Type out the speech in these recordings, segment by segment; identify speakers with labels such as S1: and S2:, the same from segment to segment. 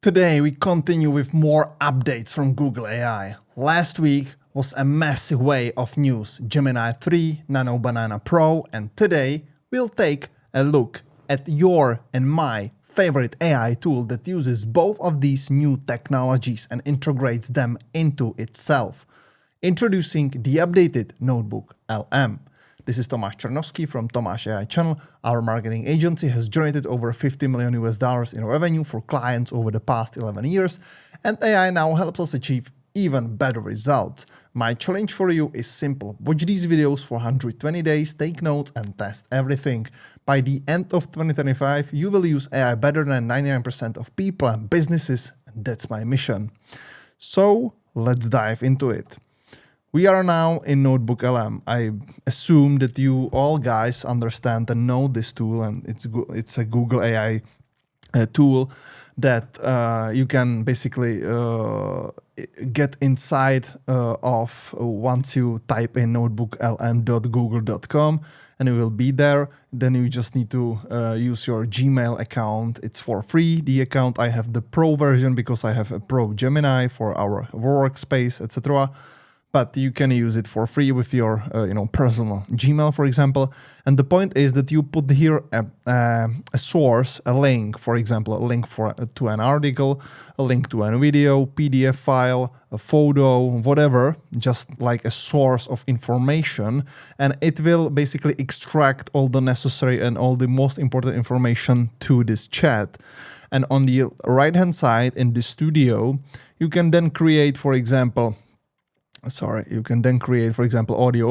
S1: Today we continue with more updates from Google AI. Last week was a massive wave of news, Gemini 3, Nano Banana Pro, and today we'll take a look at your and my favorite AI tool that uses both of these new technologies and integrates them into itself. Introducing the updated NotebookLM. This is Tomáš Černovský from Tomáš AI channel. Our marketing agency has generated over $50 million in revenue for clients over the past 11 years, and AI now helps us achieve even better results. My challenge for you is simple. Watch these videos for 120 days, take notes, and test everything. By the end of 2025, you will use AI better than 99% of people and businesses, and that's my mission. So let's dive into it. We are now in NotebookLM. I assume that you all guys understand and know this tool, and it's a Google AI tool that you can basically get inside of once you type in notebooklm.google.com, and it will be there. Then you just need to use your Gmail account. It's for free, the account. I have the Pro version because I have a Pro Gemini for our workspace, etc. But you can use it for free with your personal Gmail, for example. And the point is that you put here a source, a link, for example, a link to an article, a link to a video, PDF file, a photo, whatever, just like a source of information. And it will basically extract all the necessary and all the most important information to this chat. And on the right-hand side in the studio, you can then create, for example, audio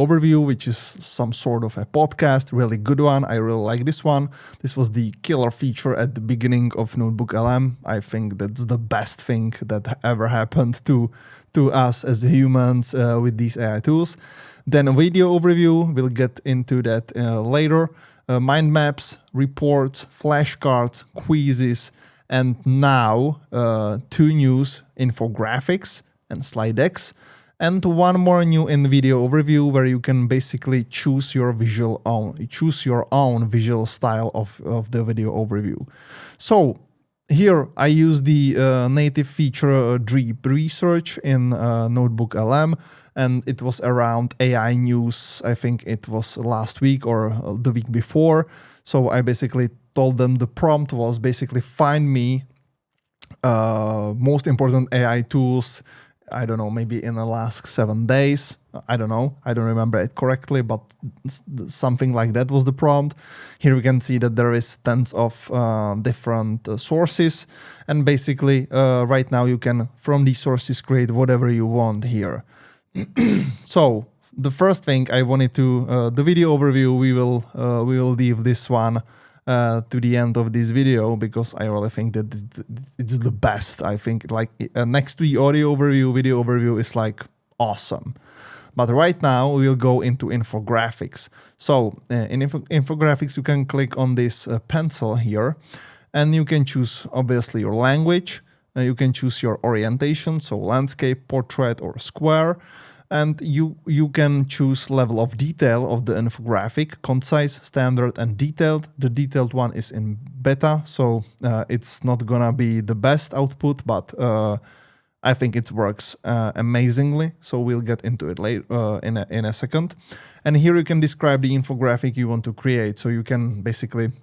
S1: overview, which is some sort of a podcast, really good one. I really like this one. This was the killer feature at the beginning of NotebookLM. I think that's the best thing that ever happened to us as humans with these AI tools. Then a video overview, we'll get into that later. Mind maps, reports, flashcards, quizzes, and now two news, infographics and slide decks. And one more new in video overview where you can basically choose your own visual style of the video overview. So here I use the native feature deep research in NotebookLM, and it was around AI news. I think it was last week or the week before. So I basically told them the prompt was basically find me most important AI tools, I don't know, maybe in the last 7 days. I don't know. I don't remember it correctly, but something like that was the prompt. Here we can see that there is tons of different sources. And basically, right now you can, from these sources, create whatever you want here. So the first thing I wanted to, the video overview, we will leave this one to the end of this video because I really think that it's the best. I think like next to the audio overview, video overview is like awesome. But right now we will go into infographics. So in infographics, you can click on this pencil here, and you can choose obviously your language. You can choose your orientation, so landscape, portrait, or square. And you can choose level of detail of the infographic, concise, standard, and detailed. The detailed one is in beta, so it's not gonna be the best output, but I think it works amazingly. So we'll get into it later in a second. And here you can describe the infographic you want to create. So you can basically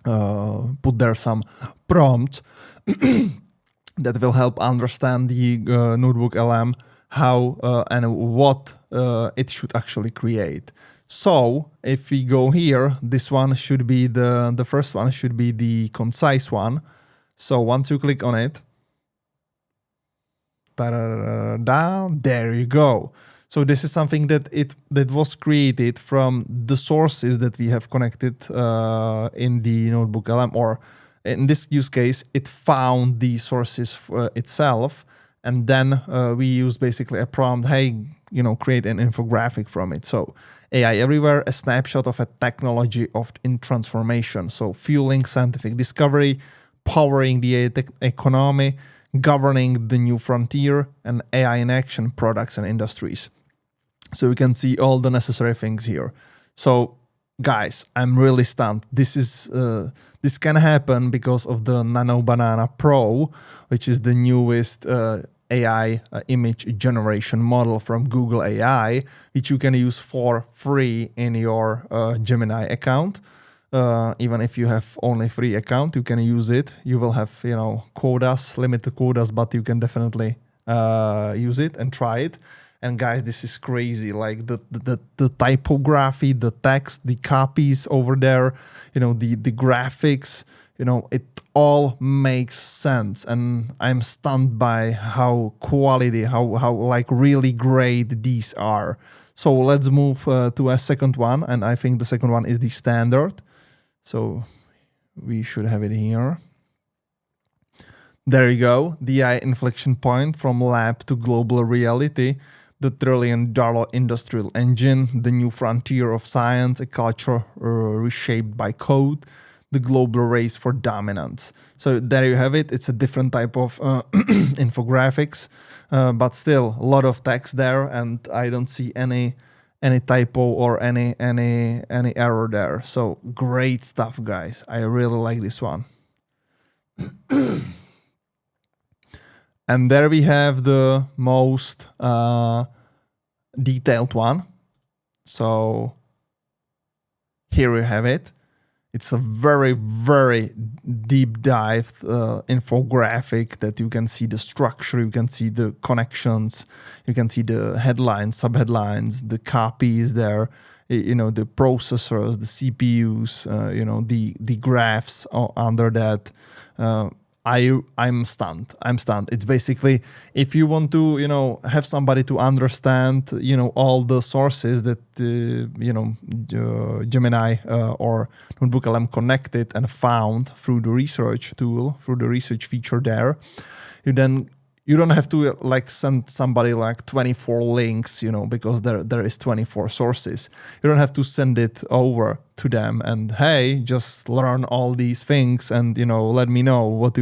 S1: put there some prompts that will help understand the NotebookLM how and what it should actually create. So if we go here, this one should be the first one should be the concise one. So once you click on it, there you go. So this is something that was created from the sources that we have connected in the NotebookLM, or in this use case, it found the sources itself. And then we use basically a prompt, hey, create an infographic from it. So AI everywhere, a snapshot of a technology in transformation. So fueling scientific discovery, powering the economy, governing the new frontier, and AI in action, products and industries. So we can see all the necessary things here. So Guys, I'm really stunned. This can happen because of the Nano Banana Pro, which is the newest AI image generation model from Google AI, which you can use for free in your Gemini account. Even if you have only free account, you can use it. You will have, quotas, limited quotas, but you can definitely use it and try it. And guys, this is crazy. Like the typography, the text, the copies over there, the graphics, it all makes sense. And I'm stunned by how quality, how like really great these are. So let's move to a second one. And I think the second one is the standard. So we should have it here. There you go. The AI inflection point from lab to global reality. The trillion-dollar industrial engine, the new frontier of science, a culture reshaped by code, the global race for dominance. So there you have it. It's a different type of infographics, but still a lot of text there, and I don't see any typo or any error there. So great stuff, guys. I really like this one. And there we have the most detailed one. So here we have it. It's a very, very deep dive infographic that you can see the structure, you can see the connections, you can see the headlines, subheadlines, the copies there, the processors, the CPUs, the graphs under that. I'm stunned. It's basically, if you want to, have somebody to understand, all the sources that, Gemini or NotebookLM connected and found through the research tool, through the research feature there, you don't have to send somebody 24 links, because there is 24 sources. You don't have to send it over to them and, hey, just learn all these things and, let me know what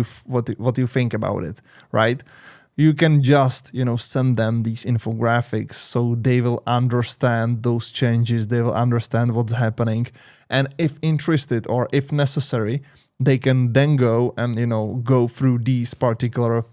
S1: you think about it, right? You can just, send them these infographics so they will understand those changes. They will understand what's happening. And if interested or if necessary, they can then go and, go through these particular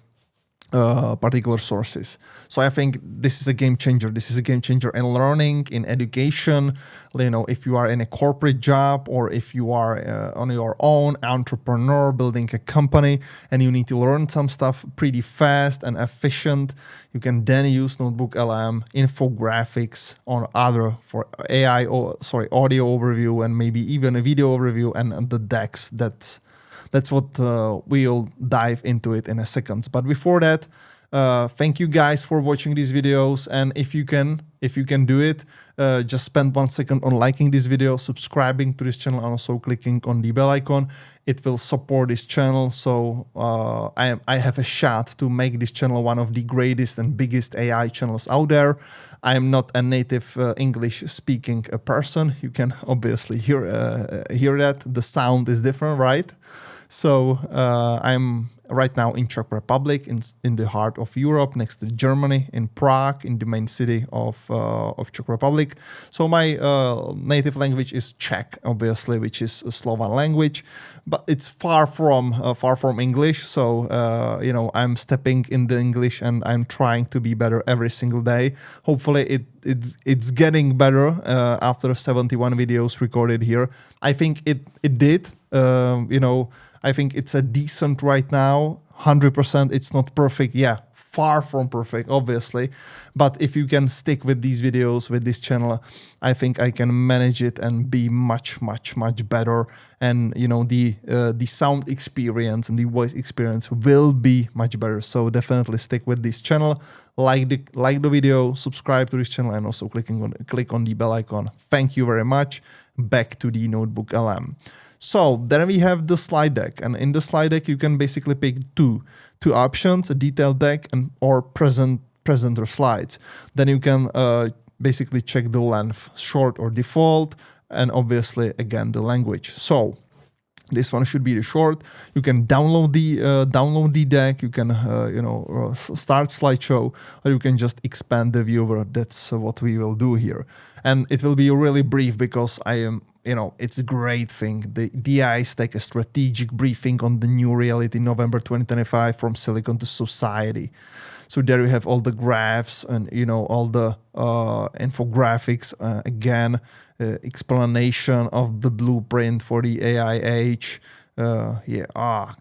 S1: sources. So I think this is a game changer. This is a game changer in learning, in education. If you are in a corporate job or if you are on your own entrepreneur building a company and you need to learn some stuff pretty fast and efficient, you can then use NotebookLM infographics on other for audio overview and maybe even a video overview and the decks. That's what we'll dive into it in a second. But before that, thank you guys for watching these videos. And if you can do it, just spend 1 second on liking this video, subscribing to this channel, and also clicking on the bell icon. It will support this channel. So I have a shot to make this channel one of the greatest and biggest AI channels out there. I am not a native English speaking person. You can obviously hear that. The sound is different, right? So I'm right now in Czech Republic, in the heart of Europe, next to Germany, in Prague, in the main city of Czech Republic. So my native language is Czech, obviously, which is a Slovan language, but it's far from English. So I'm stepping in the English and I'm trying to be better every single day. Hopefully it's getting better after 71 videos recorded here. I think it did. I think it's a decent right now. 100%, it's not perfect. Yeah, far from perfect, obviously. But if you can stick with these videos, with this channel, I think I can manage it and be much, much, much better. And, the sound experience and the voice experience will be much better. So definitely stick with this channel. Like the video, subscribe to this channel, and also click on the bell icon. Thank you very much. Back to the NotebookLM. So then we have the slide deck, and in the slide deck you can basically pick two options: a detailed deck or presenter slides. Then you can basically check the length, short or default, and obviously again the language. So This one should be the short. You can download the deck. You can start slideshow, or you can just expand the viewer. That's what we will do here, and it will be really brief because I am it's a great thing. The DIs take a strategic briefing on the new reality, November 2025, from Silicon to Society. So there you have all the graphs and all the infographics again. Explanation of the blueprint for the AI age.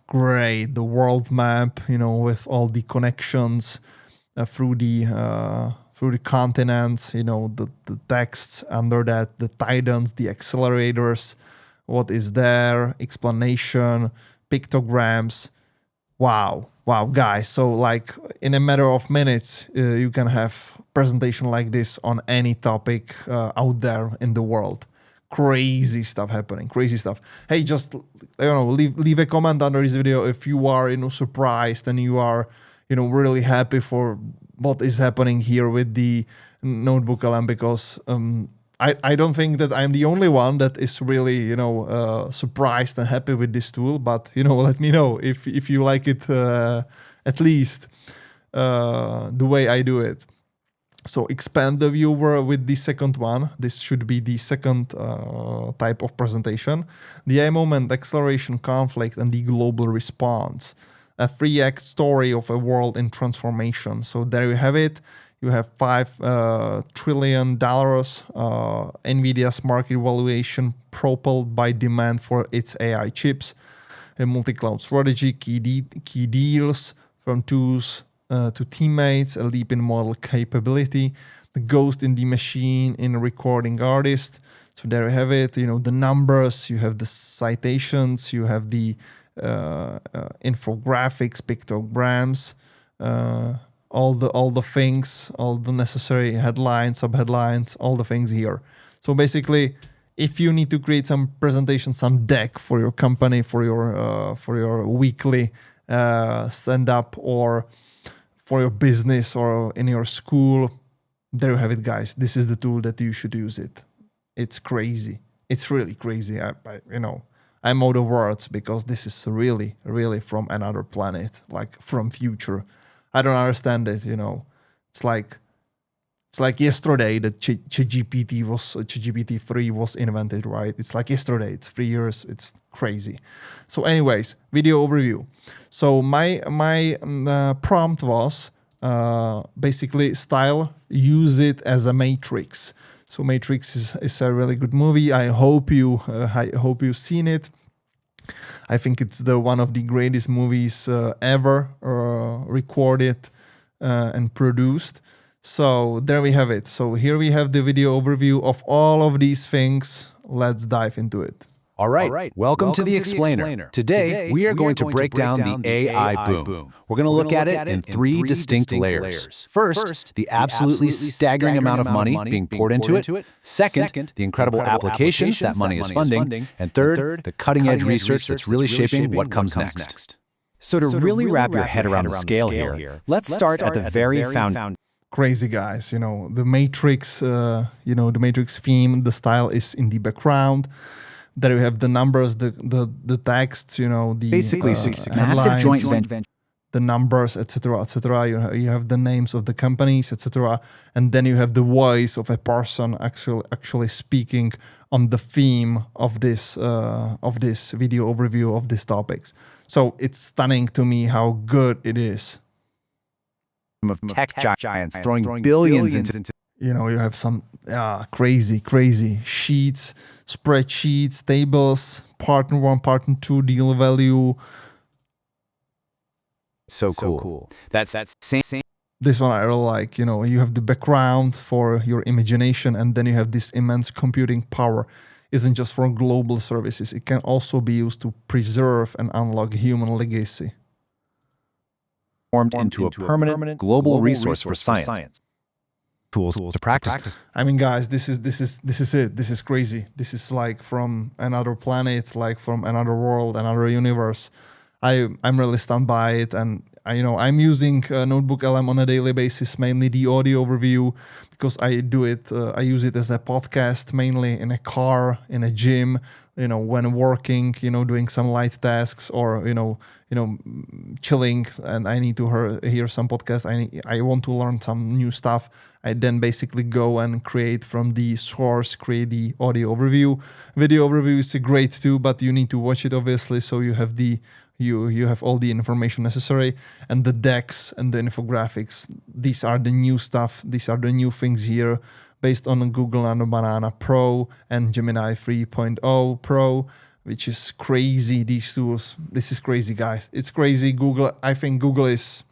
S1: Great. The world map, with all the connections through the continents, the texts under that, the titans, the accelerators, what is there, explanation, pictograms. Wow, guys. So like in a matter of minutes, you can have presentation like this on any topic out there in the world. Crazy stuff happening, crazy stuff. Hey, just leave a comment under this video if you are surprised and you are really happy for what is happening here with the NotebookLM, because I don't think that I'm the only one that is really surprised and happy with this tool. But let me know if you like it at least the way I do it. So expand the viewer with the second one. This should be the second type of presentation. The AI moment, acceleration, conflict, and the global response. A 3-act story of a world in transformation. So there you have it. You have $5 trillion NVIDIA's market valuation propelled by demand for its AI chips. A multi-cloud strategy, key deals from tools to teammates, a leap in model capability, the ghost in the machine in a recording artist. So there you have it. The numbers, you have the citations, you have the infographics, pictograms, all the things, all the necessary headlines, subheadlines, all the things here. So basically, if you need to create some presentation, some deck for your company, for your weekly stand-up, or for your business, or in your school, there you have it, guys. This is the tool that you should use it. It's crazy. It's really crazy. I'm out of words because this is really, really from another planet, like from future. I don't understand it. It's like yesterday that ChatGPT-3 was invented, right? It's like yesterday. It's 3 years. It's crazy. So, anyways, video overview. So my prompt was basically style. Use it as a matrix. So Matrix is a really good movie. I hope you've seen it. I think it's one of the greatest movies ever recorded and produced. So there we have it. So here we have the video overview of all of these things. Let's dive into it.
S2: All right. Welcome to the Explainer. Today, we are going to break down the AI boom. We're going to look at it in 3 distinct layers. First, the absolutely staggering amount of money being poured into it. Second, the incredible applications that money is funding. And third, the cutting-edge research that's really shaping what comes next. So to really wrap your head around the scale here, let's start at the very foundation.
S1: Crazy, guys. The Matrix, the Matrix theme, the style is in the background. There you have the numbers, the texts, the
S2: basically massive joint venture,
S1: the numbers, etc., etc. You have the names of the companies, etc., and then you have the voice of a person actually speaking on the theme of this video overview of these topics. So it's stunning to me how good it is.
S2: Of tech giants throwing billions into.
S1: You have some crazy sheets, spreadsheets, tables, partner 1, partner 2, deal value.
S2: So cool. That's same.
S1: This one I really like. You have the background for your imagination, and then you have this immense computing power. Isn't just for global services. It can also be used to preserve and unlock human legacy.
S2: Formed into a permanent global resource for science. Tools to practice.
S1: I mean, guys, this is it. This is crazy. This is like from another planet, like from another world, another universe. I'm really stunned by it, and I'm using NotebookLM on a daily basis, mainly the audio overview, because I use it as a podcast, mainly in a car, in a gym, when working, doing some light tasks, or chilling, and I need to hear some podcast. I want to learn some new stuff. I then basically go and create from the source, create the audio overview. Video overview is great too, but you need to watch it obviously, so you have you have all the information necessary. And the decks and the infographics, these are the new stuff. These are the new things here, based on Google Nano Banana Pro and Gemini 3.0 Pro, which is crazy. These tools, this is crazy, guys. It's crazy. I think Google is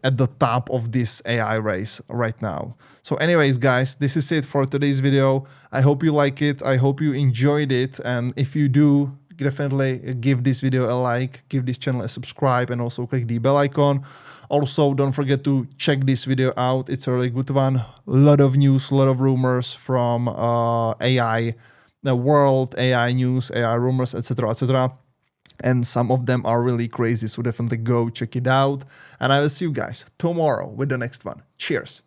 S1: at the top of this AI race right now. So anyways, guys, this is it for today's video. I hope you like it. I hope you enjoyed it. And if you do, definitely give this video a like, give this channel a subscribe, and also click the bell icon. Also, don't forget to check this video out. It's a really good one. A lot of news, a lot of rumors from AI, the world, AI news, AI rumors, etc., etc. And some of them are really crazy, so definitely go check it out. And I will see you guys tomorrow with the next one. Cheers.